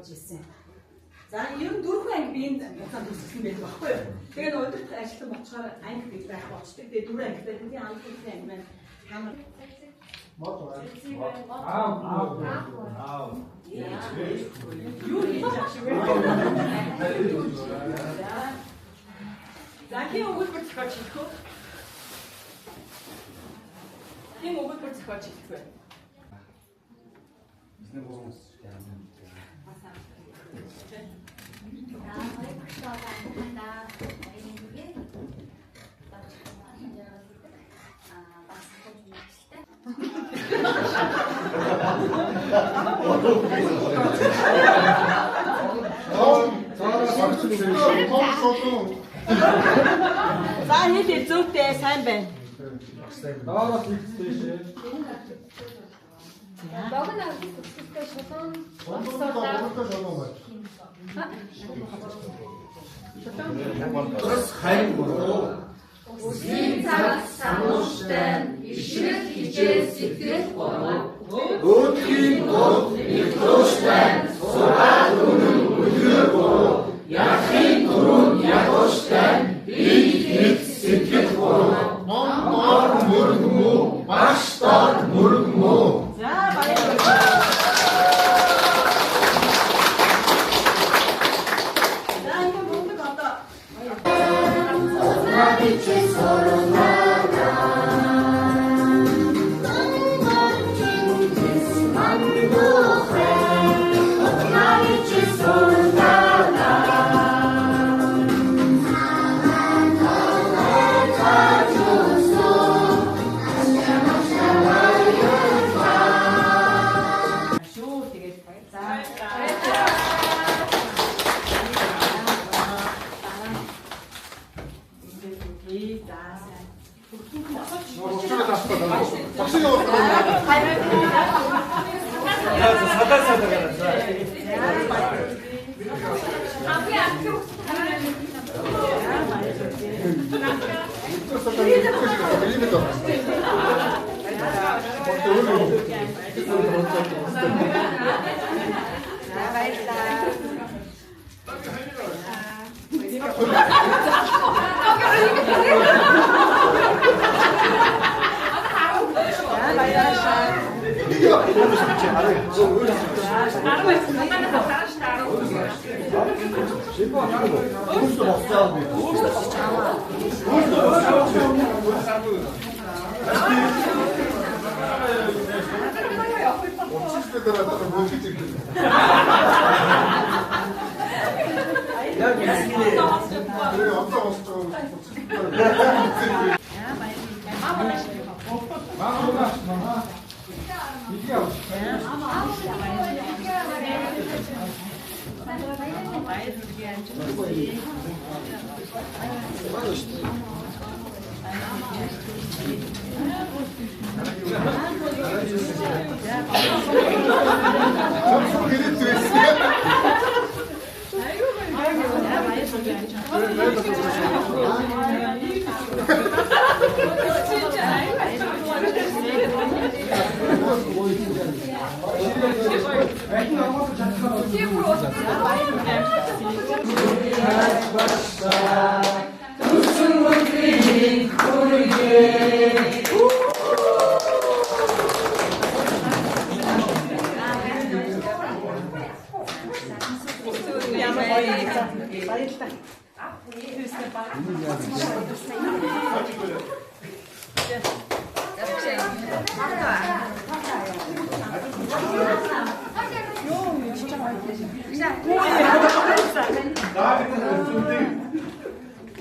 явж ирсэн. За ер нь 4 анги биенд буцаад төсөлсөн байх байхгүй юу? Тэгээд өдөрт ажиллаж боцохоор анги гэж байх болчтой. Тэгээд 4 ангитай тийм анги анги маань хамар. Юу хийж авчих вэ? За ким өгүүлбэр зохиож хэлэх үү? Ким өгүүлбэр зохиож хэлэх вэ? Бидний боос За хэлээ зүйтэй сайн байна. Доороос ихтэй шээ. Богино үстэй шулуун. Бас хайр мөрөө. Үсгийн цаг самууштай ишрэг хижээ сэтгэл бороо. Өдгийн гол ихтөштэй сураад үнэн өдрөө бороо. Яхин түрүүн ягоштай их сэтгэл бороо. Мор мөргмөө, баштар мөргмөө. За баярлалаа. За энэ бүгд одоо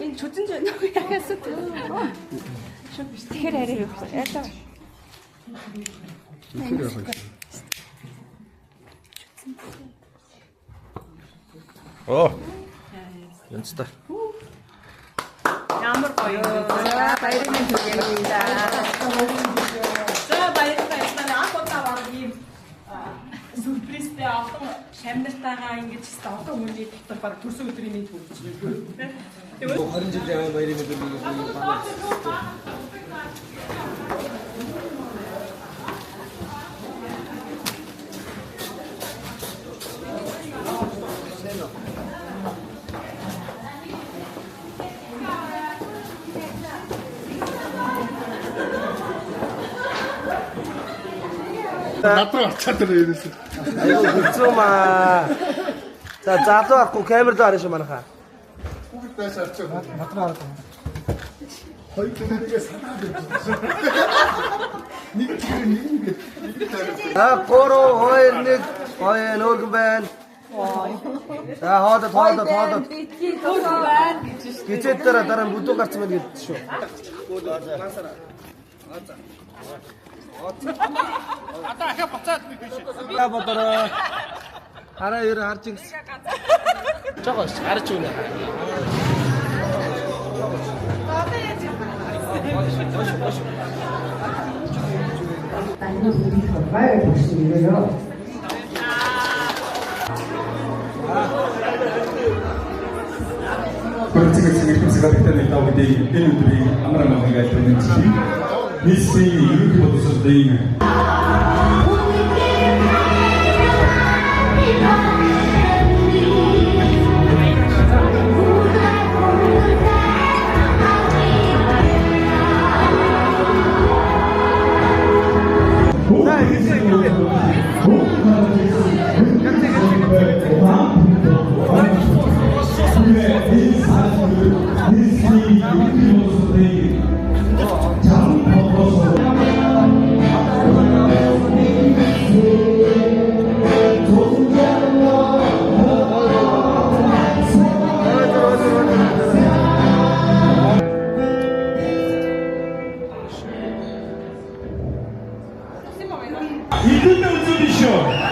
энэ чүтэн зөө нэг яасан тэгэхээр арай юу яа. Оо. Янцтай. ямар гоё. Баярын түгээнийда. За баярлалаа. Ахтаа ийм сүрпризтэй олон шамнартайгаа ингэж олон хүний дотор баг төрсөн өдрийн мэд хүргэж байна. Тэгээд 20 жилийн баярын мэдрэлийг Надруу очоод ирээ ерөөсөө. Айгу хэцүү маа. За залуу авахгүй камер дээр харж манайхаа. Бүгдээс авчих. Надруу хараад. Хоёр хүнийгээ санаад байна. Нэг А 3 2 1 хоёр нүргэн байна. За хоодод. Гизээд дараа бүдүүн гарсан байна гэдэг шүү. одоо ахаа буцаад би биш. Я бодороо. Хараа ер харж ирсэн. Жогоос харж өгнө. Процесс секретарь Давидей Энудрий Амрамовны гайдмэнчи миссии юридически подсуждение. 이끝내 웃음이쇼.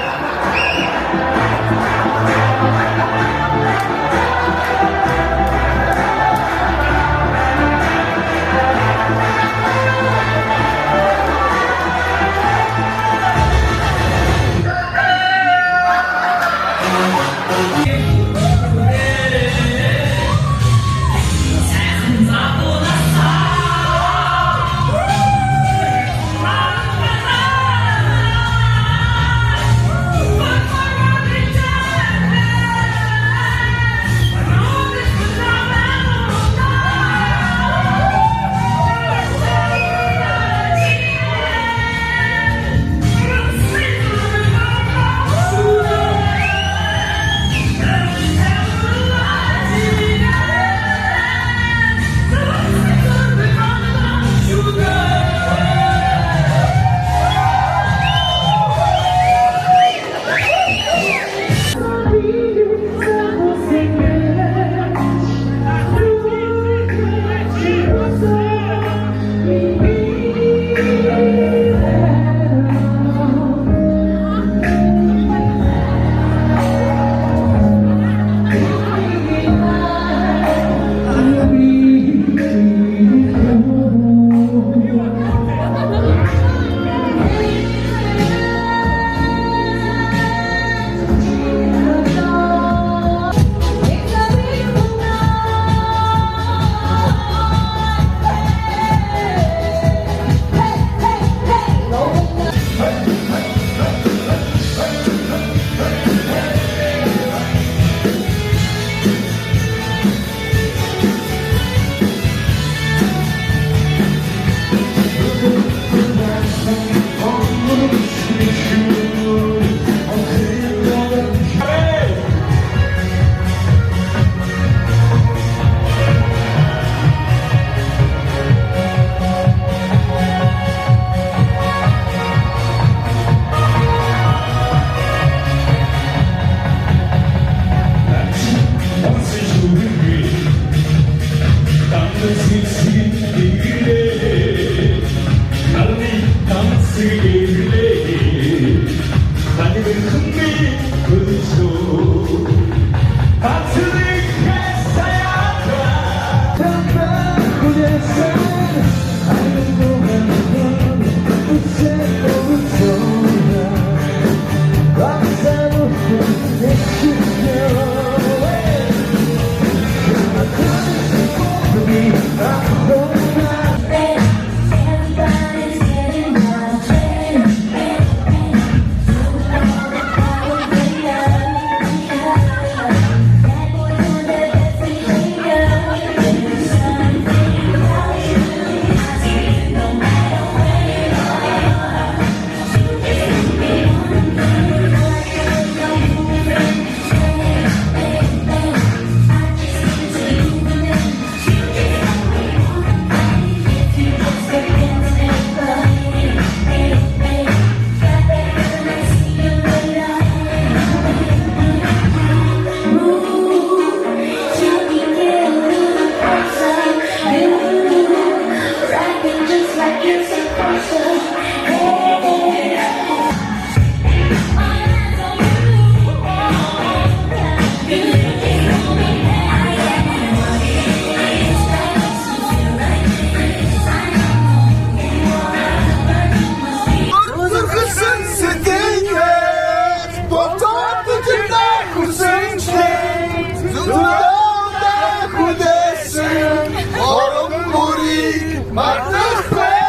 Магнастай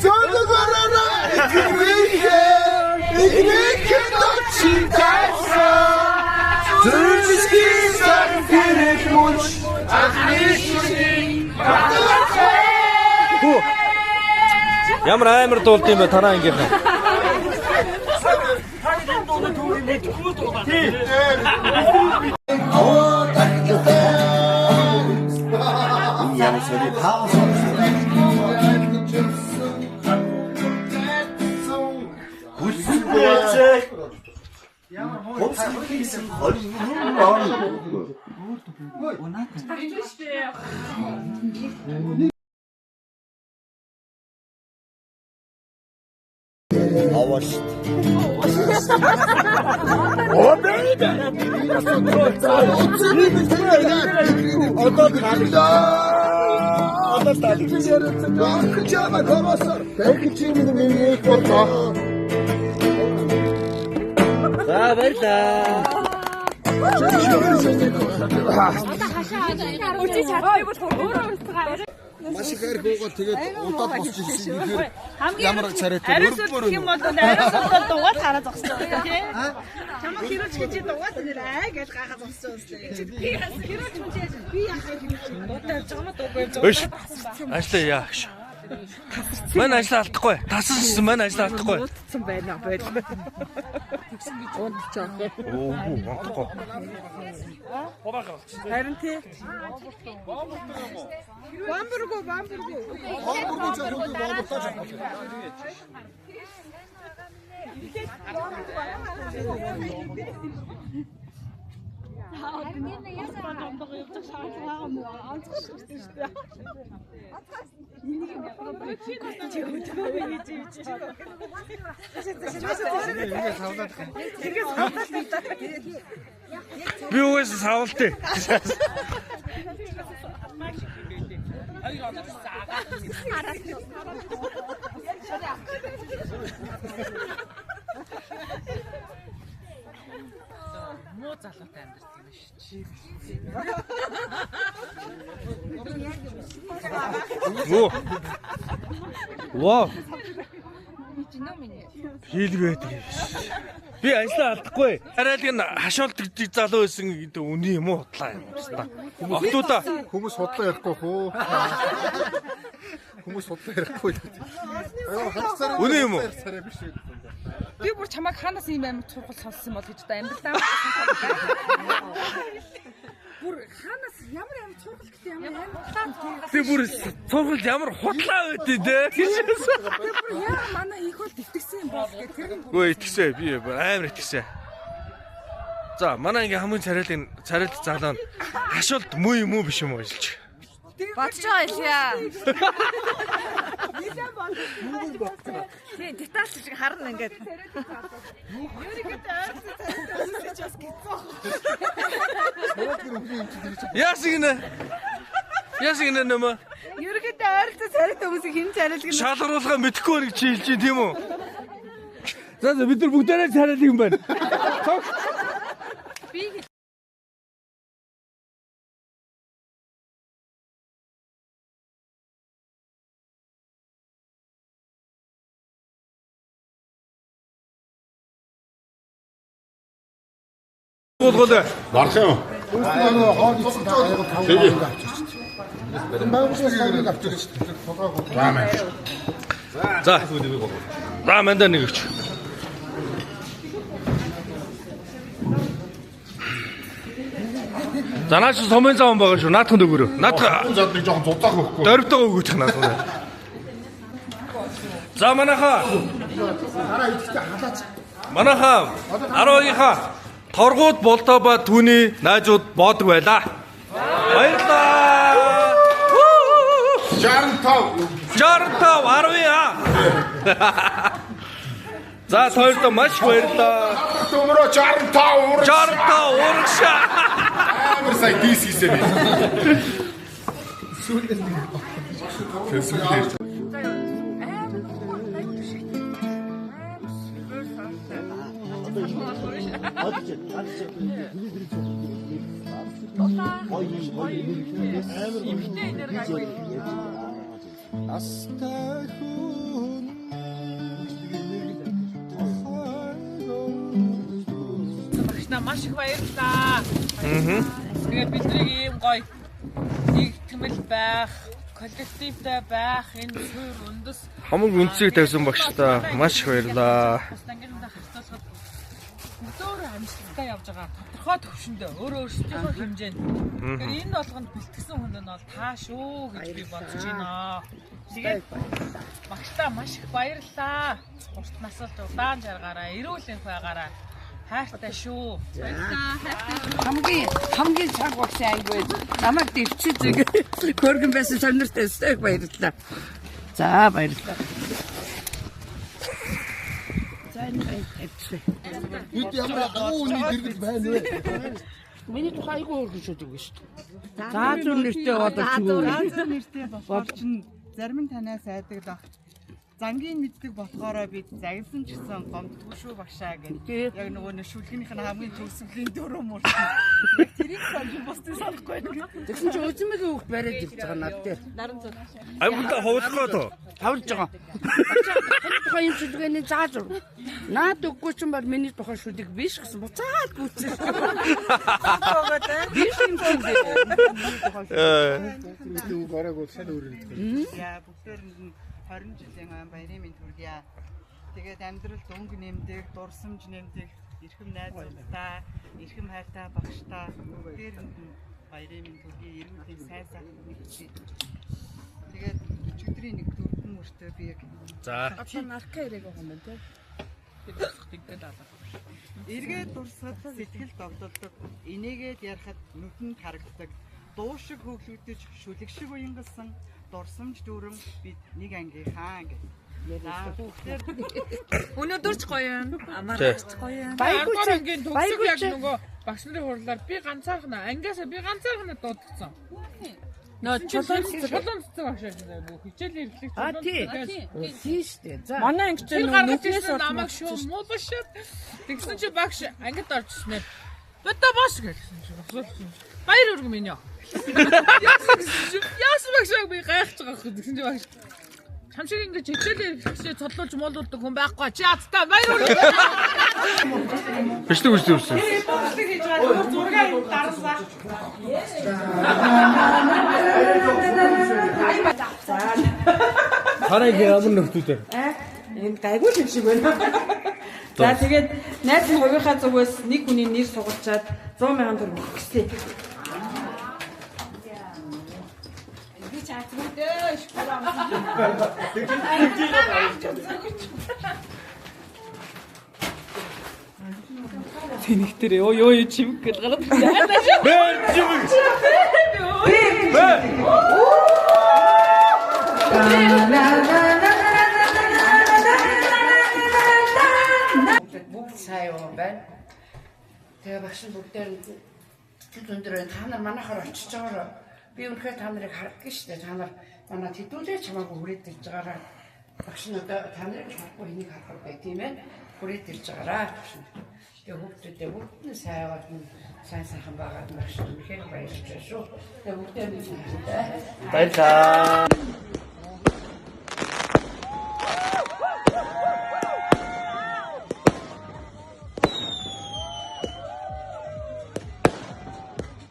Зөндөгөрөө Игнэхэ дочитайса Зүрхский сарфэрэх муч Ахнишүний Магнастай Ямар амар дуулт юм бэ тараа ингээх. Маш их арх уугаад тэгээд удаад босч ирсэн. Ямар царайтай өргөөр юм бол ариусгал дугаал хараа зогсож байгаа тийм. Чамаа хэрүүч гэж дугаал нэр аа гэж гахаа зогсож байгаа юм. Би хэрүүч мөчөөс би яхаа хэрүүч удаа жамаа дугаа юм. Өш. Ажлаа яах. Мань ажлаа алдахгүй. Тасалсан мань ажлаа алдахгүй. Утсан байна байл. Унтчих. Оо, унтахгүй. Харин тий. Бамбургу цаа хөөд бамбуртаж. Би үгээс савлтээ. Муу залуутай амьдэрдэг юм шүү. Оо. Вау. Хийлгээд. Би ажлаа алдахгүй. Харайлг нь хашаалт гэж залуу байсан гэдэг үний юм уу худлаа юм байна. Охтуудаа Хүмүүс судлаа ярихгүй хөө. Хүмүүс судлаа ярихгүй. үний юм уу? Царай биш үү? Би бүр чамайг ханаас ийм амар чухал сонссон бол гэж одоо амьдралаа. Бүр ханаас ямар амар чухал гэдэг ямар амар Би бүр цогцол ямар худлаа байдیں۔ бүр яа манай их бол итгэсэн юм бол гэх тэр нь Гүй итгэсэ би амар итгэсэ. За манай ингээ хамгийн царайлт залуу нь хашуулт муу юм уу биш юм уу гэж. бодож байгаа юм шээ. Тийм деталь шиг харна ингээд. Ясигнэ нэмэ. Ерөнхийдөө ойролцоо царайтай хүмүүсийг хэн царайлгана? Шалгаруулгаа мэдхгүй нэг чи хэлж чинь тийм үү? За бид нар бүгдээрээ царайлт юм байна. Болгоо. Барах юм. Хоол идсэн та аяга тавг авчирч. Баамжаас авчирч. За. Рааманда нэг өгч. За наач сумын зам байгаа шүү. Наадхан өгөрөө. Наадхан Задыг жоохон зузаах өгөхгүй. дөрвтөө өгөөч наадхан. За манайхаа. Хараа идэхтэй халаач. Манайхаа 12-ийнхаа торгууд болтоо ба түүний найзууд боодог байлаа. Баярлалаа. 65 10-аа. За хоёрдоо маш баярлалаа. Төмөрөө 65 урагшаа. амар сайн дис хийсэн би. Настай хүн Багшнаа маш их баярлалаа. Тэгээд бидний ийм гоё нэгтгэмэл байх, коллективтэй байх энэ суурь үндэс Хамаг үнцгийг тавьсан багштай маш их баярлаа. ангийнхаа харьцуулахад өөр амжилттай явж байгаа тодорхой төвшөндөө өөрөө өөрсдийнхөө хэмжээнд. Тэгэхээр энэ болгонд бэлтгэсэн хүн нь бол та шүү гэж би бодож байна. Тэгээд багштай маш их баярлалаа. Урт насалт удаан жаргаараа, эрүүл энх байгаараа. Хайртай шүү. хамгийн цаг хугацаа аягүй намайг дэвчиж хөргөн байсан сонирхтой өстэй баярлалаа. За баярлалаа. За энэ хэвчээ. бид ямар агуу үний дэргэл байна вэ? Миний тухай аягүй хөргөн шүдэг шүү дээ. За зүр нэртэй болооч юу. Заазар нэртэй болохоор чинь зарим нь танаас айдаг баг. Зангийн мэддэг болохоор бид загсан ч гэсэн гомддгүй шүү багшаа гэх. Яг нөгөө шүлгийнх нь хамгийн төгсгөлийн дөрөв мөрсөн. Тэрийг санаж босдсон санахгүй. Тэгсэн чи үзмэг хүүхд бариад ирж байгаа над дээр. Амтаа ховлохоо тоо. Тавлж байгаа. Тухайн юм шүлгээний зааж өр. Наад үгүй ч юм бол миний тухайн шүлэг биш гэсэн буцаад гүцээ. Биш юм шиг. Юу бараг уу сайн өөрөнд. Яа бүгдээр нь 20 жилийн баярын мэнд хүргье. Тэгээд амьдралд өнгө нэмдэг, дурсамж нэмдэг, эрхэм найзуудтай, эрхэм хайртай багштай бүгдээр нь баярын мэнд хүргье. Эрүүлийн сайн сайхан хүлээе. Тэгээд өчигдрийн нэг дөрвөн мөртөө би яг За. Одоо нарка ирэх байгаа юм байна те. эргээд дурсаад сэтгэл догдолдог. Инээгээд ярахад нүдэнд харагдаг. Дуу шиг хөглөгдөж, шүлэг шиг уянгалсан дурсамж дүүрэн бид нэг ангийнхаа гэх. Өнөөдөр ч гоё юм. Амарч гоё юм. Баяргүй ангийн төгсөг яг нөгөө багш нарын хурлаар би ганцаархна ангиасаа би ганцаархна дуудсан. Нөө чулуун цэцэг багш яг нөгөө хичээл ирлэх тий. Тий штэ. За. Манай анги ч нүднээс намайг шүү муу башаа. Тэгсэн чи багш ангид орчихсноо. Бата бос гэсэн чи асуусан. Баяр өргө минь ёо. Яасан багшаа би гайхаж байгаа хэрэг тэгсэн чи багш. Хамшиг ингэж хичээлээ ихсээ цодлуулж муулуулдаг хүн байхгүй. Чи ядтай баяр өргө. Бичдэг үстэй үстэй. Бодлыг хийж байгаа зургийг дараалаа. Хараа ямар нөхдөд. Энд гайгүй юм шиг байна. За тэгээд найз нь хувийнхаа зүгээс нэг хүний нэр сугалчаад 100,000 төгрөг өгөх гэсэн. Би чаатгүйдээ шоколад. Тэнэгтэр ёо чимэг гэл гараад байна. Чимэг. Бүгд сайн юм байна. Тэгээ багш бүгдээр өндөр та нар манайхаар очиж байгаагаар би үнэхээр та нарыг хардаг шүү дээ. Та нар манай хэдүүлээ чамаагүй хүрээд ирж байгаараа багш нь одоо та нарыг харахгүй энийг харах бай тийм ээ. Хүрээд ирж байгаараа багш нь. Тэгээ бүгдээ бүгд нь сайн аваад сайн сайхан байгаад багш нь үнэхээр баярлалаа шүү. Тэгээ бүгдээ нь баярлалаа. Баярлалаа.